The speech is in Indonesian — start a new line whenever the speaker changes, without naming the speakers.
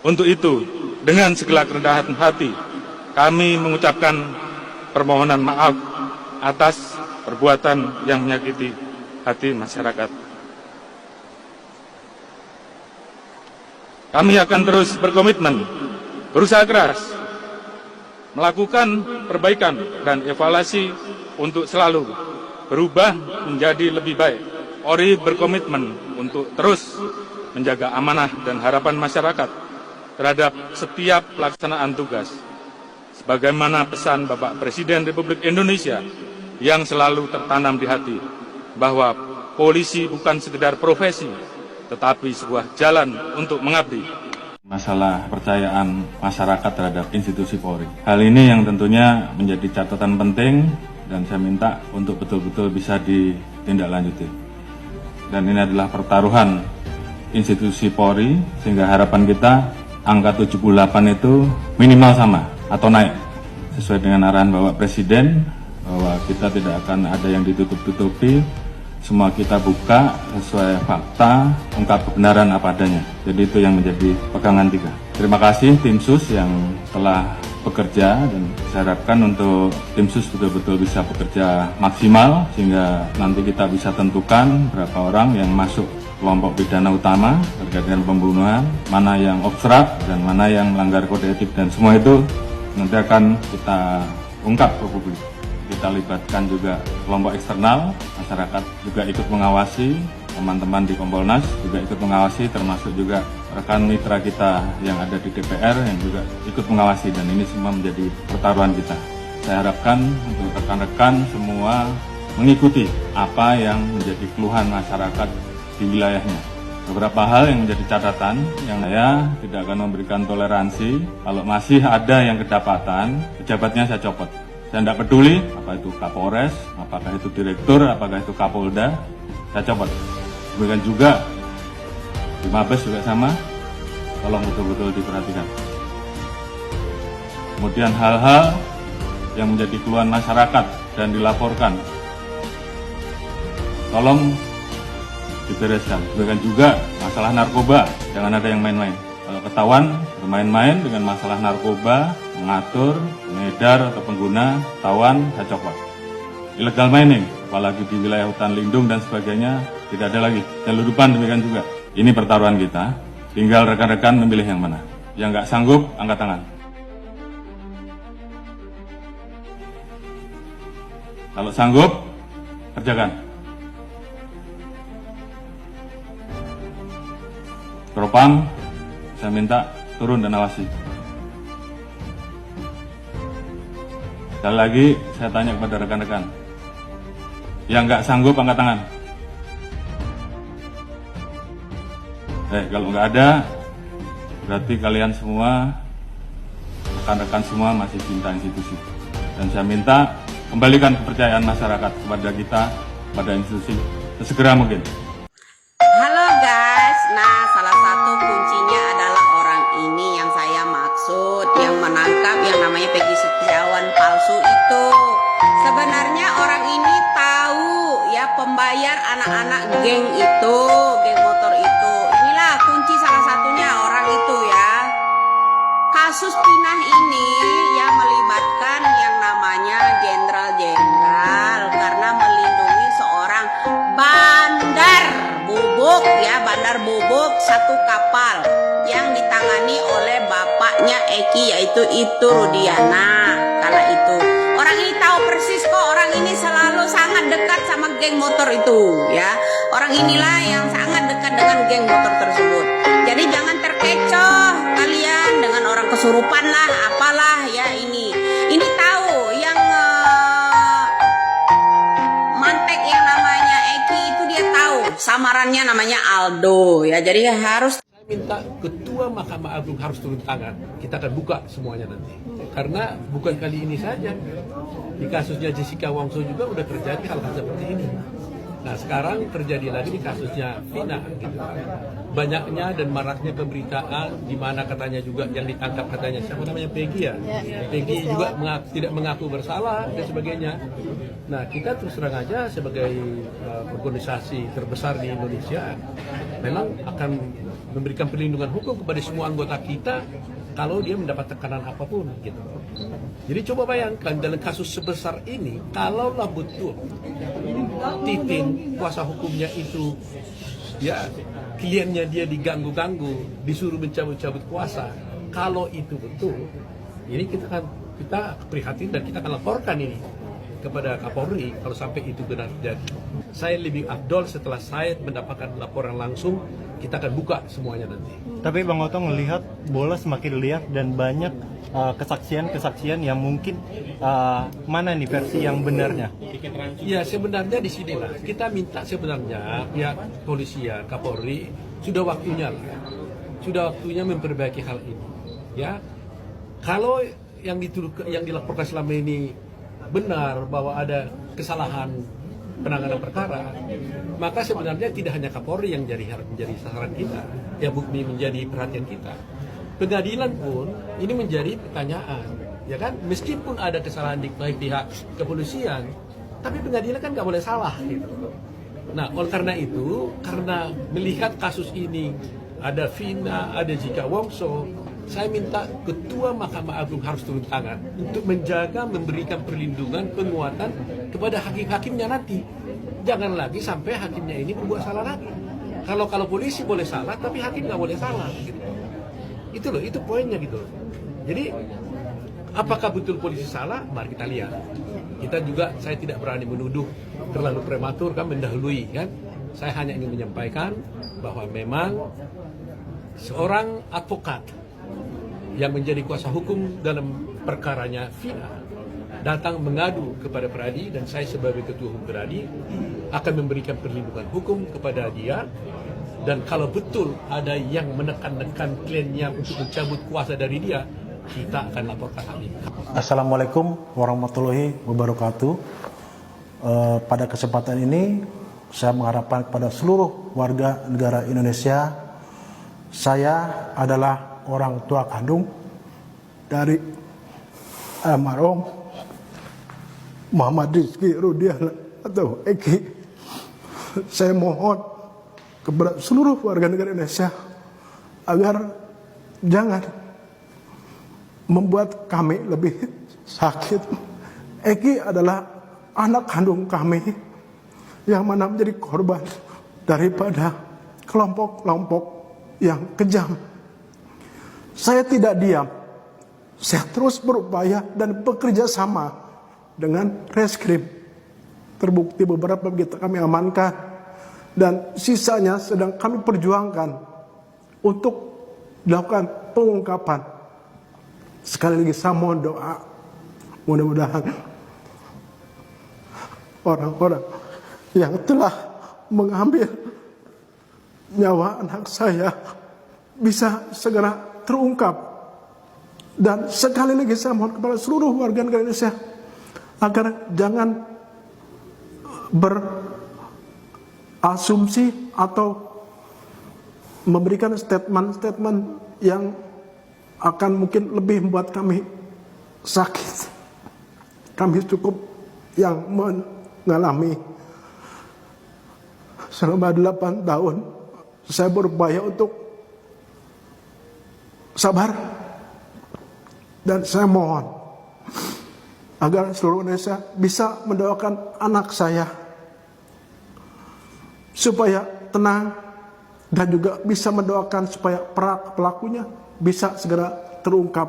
Untuk itu, dengan segala kerendahan hati, kami mengucapkan permohonan maaf atas perbuatan yang menyakiti hati masyarakat. Kami akan terus berkomitmen, berusaha keras, melakukan perbaikan dan evaluasi untuk selalu berubah menjadi lebih baik. Polri berkomitmen untuk terus menjaga amanah dan harapan masyarakat terhadap setiap pelaksanaan tugas. Sebagaimana pesan Bapak Presiden Republik Indonesia yang selalu tertanam di hati, bahwa polisi bukan sekedar profesi, tetapi sebuah jalan untuk mengabdi.
Masalah kepercayaan masyarakat terhadap institusi Polri. Hal ini yang tentunya menjadi catatan penting dan saya minta untuk betul-betul bisa ditindaklanjuti. Dan ini adalah pertaruhan institusi Polri, sehingga harapan kita angka 78 itu minimal sama atau naik. Sesuai dengan arahan Bapak Presiden, bahwa kita tidak akan ada yang ditutup-tutupi, semua kita buka sesuai fakta, ungkap kebenaran apa adanya. Jadi itu yang menjadi pegangan kita. Terima kasih tim SUS yang telah bekerja, dan saya harapkan untuk tim SUS betul-betul bisa bekerja maksimal sehingga nanti kita bisa tentukan berapa orang yang masuk kelompok pidana utama terkait dengan pembunuhan, mana yang obstruct dan mana yang melanggar kode etik, dan semua itu nanti akan kita ungkap ke publik. Kita libatkan juga kelompok eksternal, masyarakat juga ikut mengawasi, teman-teman di Kompolnas juga ikut mengawasi, termasuk juga rekan mitra kita yang ada di DPR yang juga ikut mengawasi, dan ini semua menjadi pertaruhan kita. Saya harapkan untuk rekan-rekan semua mengikuti apa yang menjadi keluhan masyarakat di wilayahnya. Beberapa hal yang menjadi catatan yang saya tidak akan memberikan toleransi. Kalau masih ada yang kedapatan, pejabatnya saya copot. Saya tidak peduli apa itu Kapolres, apakah itu Direktur, apakah itu Kapolda, saya copot. Demikian juga di Mabes juga sama, tolong betul-betul diperhatikan. Kemudian hal-hal yang menjadi keluhan masyarakat dan dilaporkan, tolong dibereskan. Demikian juga masalah narkoba, jangan ada yang main-main. Kalau ketahuan bermain-main dengan masalah narkoba, mengatur, mengedar atau pengguna, ketahuan, saya copot. Illegal mining, apalagi di wilayah hutan lindung dan sebagainya, tidak ada lagi. Penyeludupan demikian juga. Ini pertaruhan kita, tinggal rekan-rekan memilih yang mana. Yang nggak sanggup, angkat tangan. Kalau sanggup, kerjakan. Propam, saya minta turun dan awasi. Sekali lagi, saya tanya kepada rekan-rekan. Yang nggak sanggup, angkat tangan. Kalau nggak ada, berarti kalian semua, rekan-rekan semua masih cinta institusi. Dan saya minta kembalikan kepercayaan masyarakat kepada kita, pada institusi, sesegera mungkin.
Halo guys, nah salah satu kuncinya adalah orang ini yang saya maksud, yang menangkap yang namanya Peggy Setiawan palsu itu. Sebenarnya orang ini tahu ya pembayar anak-anak geng itu, geng motor itu. Inilah kunci salah satunya orang itu ya. Kasus Pinah ini yang melibatkan yang namanya jenderal-jenderal karena melindungi seorang bandar bubuk ya, bandar bubuk satu kapal yang ditangani oleh bapaknya Eki, yaitu Ibtu Rudiana. Kala itu orang ini tahu persis kok, orang ini selalu sangat dekat sama geng motor itu ya. Orang inilah yang sangat dekat dengan geng motor tersebut. Jadi jangan terkecoh kalian dengan orang kesurupan lah apalah ya. Ini tahu yang mantek yang namanya Eki itu, dia tahu samarannya namanya Aldo ya. Jadi harus
minta Ketua Mahkamah Agung harus turun tangan. Kita akan buka semuanya nanti. Karena bukan kali ini saja. Di kasusnya Jessica Wongso juga udah terjadi hal-hal seperti ini. Nah sekarang terjadi lagi di kasusnya Vina gitu. Banyaknya dan maraknya pemberitaan di mana katanya juga yang ditangkap katanya siapa namanya Peggy ya. Peggy juga tidak mengaku bersalah dan sebagainya. Nah kita terus terang aja sebagai organisasi terbesar di Indonesia, memang akan memberikan perlindungan hukum kepada semua anggota kita kalau dia mendapat tekanan apapun gitu. Jadi coba bayangkan dalam kasus sebesar ini, kalaulah betul Titin kuasa hukumnya itu ya kliennya dia diganggu-ganggu, disuruh mencabut-cabut kuasa, kalau itu betul, ini kita prihatin dan kita akan laporkan ini kepada Kapolri kalau sampai itu benar terjadi. Saya lebih afdol setelah saya mendapatkan laporan langsung, kita akan buka semuanya nanti.
Tapi Bang Otong melihat bola semakin liar dan banyak kesaksian-kesaksian yang mungkin mana nih versi yang benarnya?
Ya sebenarnya di sinilah kita minta sebenarnya pihak polisian, Kapolri sudah waktunya memperbaiki hal ini. Ya, kalau yang dilaporkan selama ini benar bahwa ada kesalahan penanganan perkara, maka sebenarnya tidak hanya Kapolri yang menjadi sasaran kita, yang menjadi perhatian kita. Pengadilan pun ini menjadi pertanyaan, ya kan? Meskipun ada kesalahan di baik pihak kepolisian, tapi pengadilan kan nggak boleh salah, gitu. Nah, oleh karena itu, karena melihat kasus ini ada Vina, ada Jika Wongso, saya minta Ketua Mahkamah Agung harus turun tangan untuk menjaga, memberikan perlindungan, penguatan kepada hakim-hakimnya nanti. Jangan lagi sampai hakimnya ini berbuat salah lagi. Kalau polisi boleh salah, tapi hakim nggak boleh salah. Gitu. Itu loh, itu poinnya gitu. Jadi, apakah betul polisi salah? Mari kita lihat. Saya tidak berani menuduh terlalu prematur, kan mendahului kan. Saya hanya ingin menyampaikan bahwa memang seorang advokat yang menjadi kuasa hukum dalam perkaranya Vina datang mengadu kepada Pradi, dan saya sebagai ketua hukum Pradi akan memberikan perlindungan hukum kepada dia. Dan kalau betul ada yang menekan-nekan kliennya untuk mencabut kuasa dari dia, kita akan laporkan hal ini.
Assalamualaikum warahmatullahi wabarakatuh. Pada kesempatan ini saya mengharapkan kepada seluruh warga negara Indonesia, saya adalah orang tua kandung dari almarhum Muhammad Rizky Rudiana atau Eki. Saya mohon kepada seluruh warga negara Indonesia agar jangan membuat kami lebih sakit. Eki adalah anak kandung kami yang mana menjadi korban daripada kelompok-kelompok yang kejam. Saya tidak diam. Saya terus berupaya dan bekerja sama dengan reskrim. Terbukti beberapa begitu kami amankan, dan sisanya sedang kami perjuangkan untuk dilakukan pengungkapan. Sekali lagi saya mohon doa, mudah-mudahan orang-orang yang telah mengambil nyawa anak saya bisa segera terungkap. Dan sekali lagi saya mohon kepada seluruh warga negara Indonesia agar jangan berasumsi atau memberikan statement-statement yang akan mungkin lebih membuat kami sakit. Kami cukup yang mengalami selama 8 tahun saya berupaya untuk sabar, dan saya mohon agar seluruh Indonesia bisa mendoakan anak saya supaya tenang, dan juga bisa mendoakan supaya pelakunya bisa segera terungkap.